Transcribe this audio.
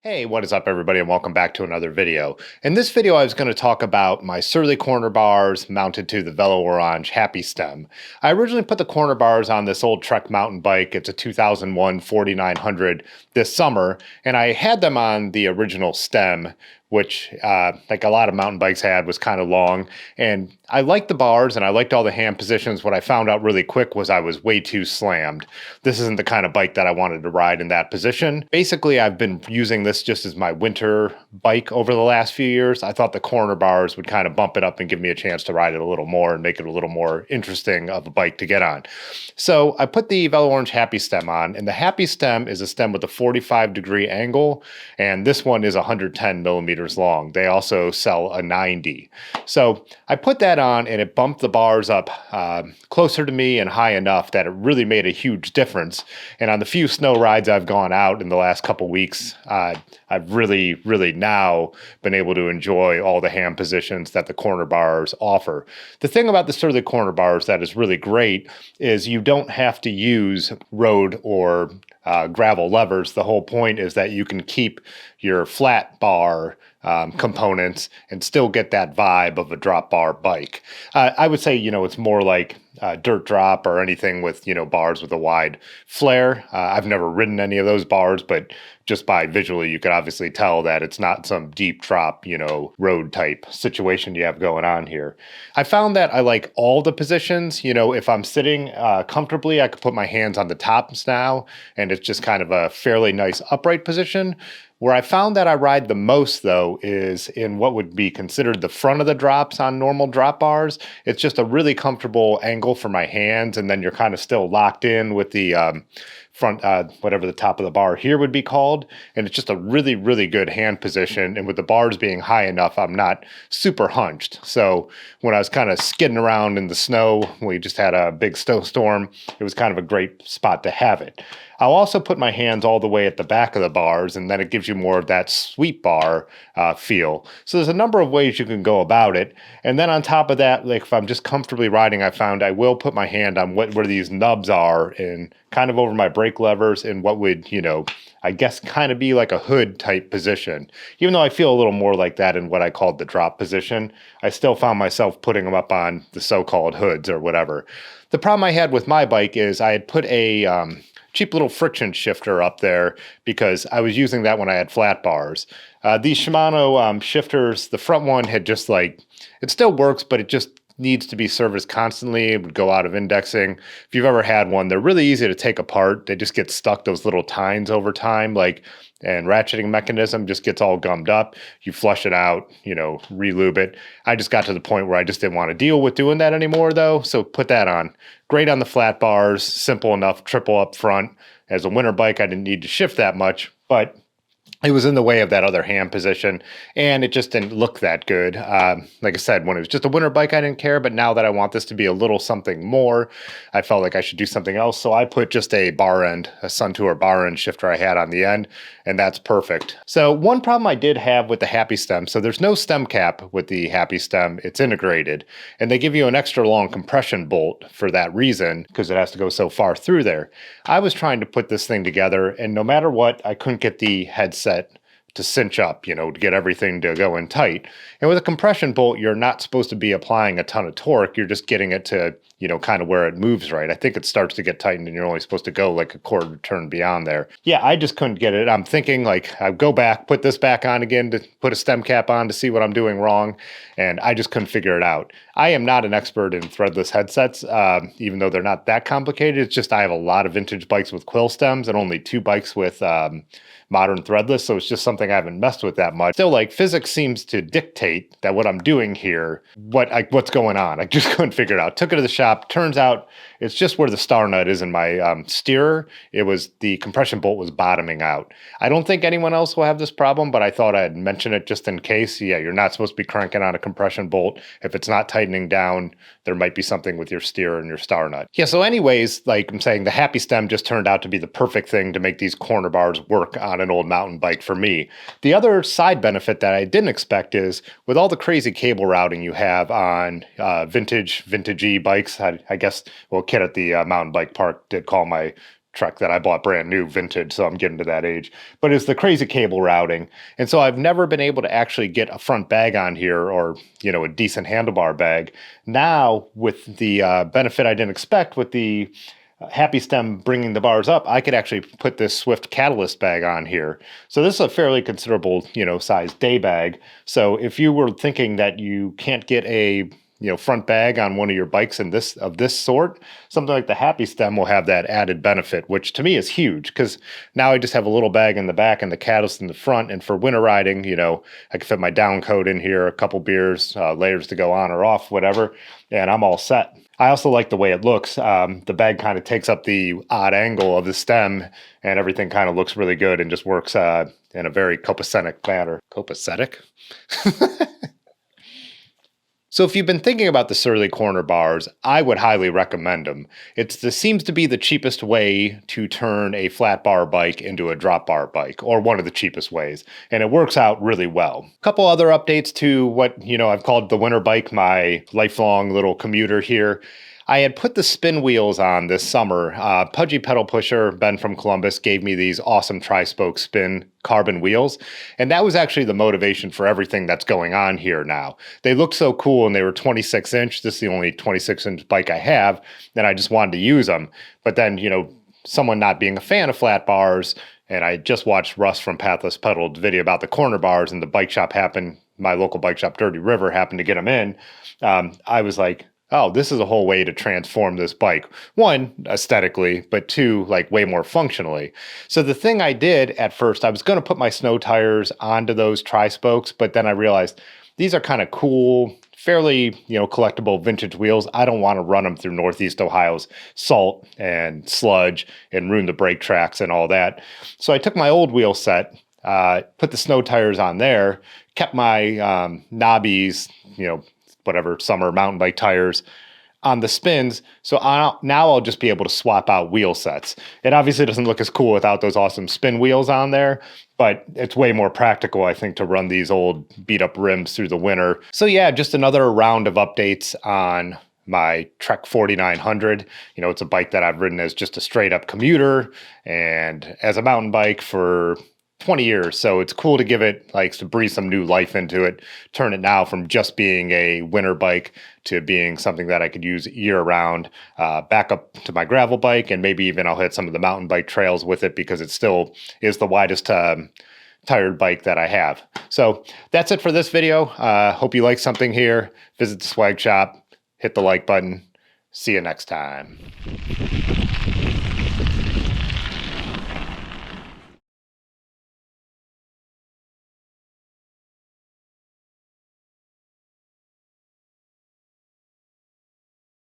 Hey, what is up everybody and welcome back to another video. In this video I was going to talk about my Surly corner bars mounted to the Velo Orange Happy Stem. I originally put the corner bars on this old Trek mountain bike. It's a 2001 4900 this summer, and I had them on the original stem, which like a lot of mountain bikes had, was kind of long. And I liked the bars and I liked all the hand positions. What I found out really quick was I was way too slammed. This isn't the kind of bike that I wanted to ride in that position. Basically, I've been using this just as my winter bike over the last few years. I thought the corner bars would kind of bump it up and give me a chance to ride it a little more and make it a little more interesting of a bike to get on. So I put the Velo Orange Happy Stem on, and the Happy Stem is a stem with a 45-degree angle, and this one is 110 millimeters long. They also sell a 90. So I put that on and it bumped the bars up closer to me and high enough that it really made a huge difference. And on the few snow rides I've gone out in the last couple weeks, I've really now been able to enjoy all the hand positions that the corner bars offer. The thing about the Surly corner bars that is really great is you don't have to use road or gravel levers. The whole point is that you can keep your flat bar components and still get that vibe of a drop bar bike. I would say, it's more like dirt drop or anything with, bars with a wide flare. I've never ridden any of those bars, but just by visually, you could obviously tell that it's not some deep drop, road type situation you have going on here. I found that I like all the positions. If I'm sitting comfortably, I could put my hands on the tops now, and it's just kind of a fairly nice upright position. Where I found that I ride the most, though, is in what would be considered the front of the drops on normal drop bars. It's just a really comfortable angle for my hands, and then you're kind of still locked in with the front, whatever the top of the bar here would be called. And it's just a really good hand position. And with the bars being high enough, I'm not super hunched. So when I was kind of skidding around in the snow, we just had a big snowstorm, it was kind of a great spot to have it. I'll also put my hands all the way at the back of the bars, and then it gives you more of that sweep bar feel. So there's a number of ways you can go about it. And then on top of that, like if I'm just comfortably riding, I found I will put my hand on where these nubs are and kind of over my brake levers in what would, I guess kind of be like a hood type position. Even though I feel a little more like that in what I called the drop position, I still found myself putting them up on the so-called hoods or whatever. The problem I had with my bike is I had put a cheap little friction shifter up there because I was using that when I had flat bars. These Shimano shifters, the front one had just it still works, but it just needs to be serviced constantly. It would go out of indexing. If you've ever had one, they're really easy to take apart. They just get stuck, those little tines over time, and ratcheting mechanism just gets all gummed up. You flush it out, re-lube it. I just got to the point where I just didn't want to deal with doing that anymore though. So put that on. Great on the flat bars, simple enough, triple up front. As a winter bike, I didn't need to shift that much, but it was in the way of that other hand position, and it just didn't look that good. Like I said, when it was just a winter bike, I didn't care, but now that I want this to be a little something more, I felt like I should do something else, so I put just a Suntour bar end shifter I had on the end, and that's perfect. So one problem I did have with the Happy Stem, so there's no stem cap with the Happy Stem, it's integrated, and they give you an extra long compression bolt for that reason, because it has to go so far through there. I was trying to put this thing together, and no matter what, I couldn't get the headset to cinch up, to get everything to go in tight. And with a compression bolt, you're not supposed to be applying a ton of torque. You're just getting it to, kind of where it moves right. I think it starts to get tightened and you're only supposed to go like a quarter turn beyond there. Yeah, I just couldn't get it. I'm thinking I go back, put this back on again to put a stem cap on to see what I'm doing wrong. And I just couldn't figure it out. I am not an expert in threadless headsets, even though they're not that complicated. It's just I have a lot of vintage bikes with quill stems and only 2 bikes with modern threadless, so it's just something I haven't messed with that much. Still, physics seems to dictate that what I'm doing here, what's going on. I just couldn't figure it out. Took it to the shop. Turns out it's just where the star nut is in my steerer. It was the compression bolt was bottoming out. I don't think anyone else will have this problem, but I thought I'd mention it just in case. Yeah, you're not supposed to be cranking on a compression bolt. If it's not tightening down, there might be something with your steerer and your star nut. Yeah, so anyways, like I'm saying, the Happy Stem just turned out to be the perfect thing to make these corner bars work on an old mountain bike for me. The other side benefit that I didn't expect is with all the crazy cable routing you have on vintage-y bikes, I guess, well, kid at the mountain bike park did call my Trek that I bought brand new, vintage, so I'm getting to that age. But it's the crazy cable routing. And so I've never been able to actually get a front bag on here, or, you know, a decent handlebar bag. Now, with the benefit I didn't expect with the Happy Stem bringing the bars up, I could actually put this Swift Catalyst bag on here. So this is a fairly considerable, you know, size day bag. So if you were thinking that you can't get a, you know, front bag on one of your bikes of this sort, something like the Happy Stem will have that added benefit, which to me is huge, because now I just have a little bag in the back and the catalyst in the front. And for winter riding, you know, I can fit my down coat in here, a couple beers, layers to go on or off, whatever, and I'm all set. I also like the way it looks. The bag kind of takes up the odd angle of the stem, and everything kind of looks really good and just works in a very copacetic manner. Copacetic? So if you've been thinking about the Surly corner bars, I would highly recommend them. This seems to be the cheapest way to turn a flat bar bike into a drop bar bike, or one of the cheapest ways, and it works out really well. A couple other updates to what, you know, I've called the winter bike, my lifelong little commuter here. I had put the spin wheels on this summer. Pudgy Pedal Pusher, Ben from Columbus, gave me these awesome tri-spoke spin carbon wheels. And that was actually the motivation for everything that's going on here now. They looked so cool, and they were 26 inch. This is the only 26 inch bike I have, and I just wanted to use them. But then, you know, someone not being a fan of flat bars, and I just watched Russ from Pathless Pedal's video about the corner bars, and the bike shop my local bike shop, Dirty River, happened to get them in. I was like, oh, this is a whole way to transform this bike. One, aesthetically, but two, like way more functionally. So the thing I did at first, I was going to put my snow tires onto those tri-spokes, but then I realized these are kind of cool, fairly, you know, collectible vintage wheels. I don't want to run them through Northeast Ohio's salt and sludge and ruin the brake tracks and all that. So I took my old wheel set, put the snow tires on there, kept my knobbies, you know, whatever summer mountain bike tires on the spins. So now I'll just be able to swap out wheel sets. It obviously doesn't look as cool without those awesome spin wheels on there, but it's way more practical, I think, to run these old beat up rims through the winter. So yeah, just another round of updates on my Trek 4900. You know, it's a bike that I've ridden as just a straight up commuter and as a mountain bike for 20 years. So it's cool to give it, like, to breathe some new life into it, turn it now from just being a winter bike to being something that I could use year round, back up to my gravel bike, and maybe even I'll hit some of the mountain bike trails with it, because it still is the widest tired bike that I have. So that's it for this video. Hope you like something here. Visit the swag shop, hit the like button. See you next time.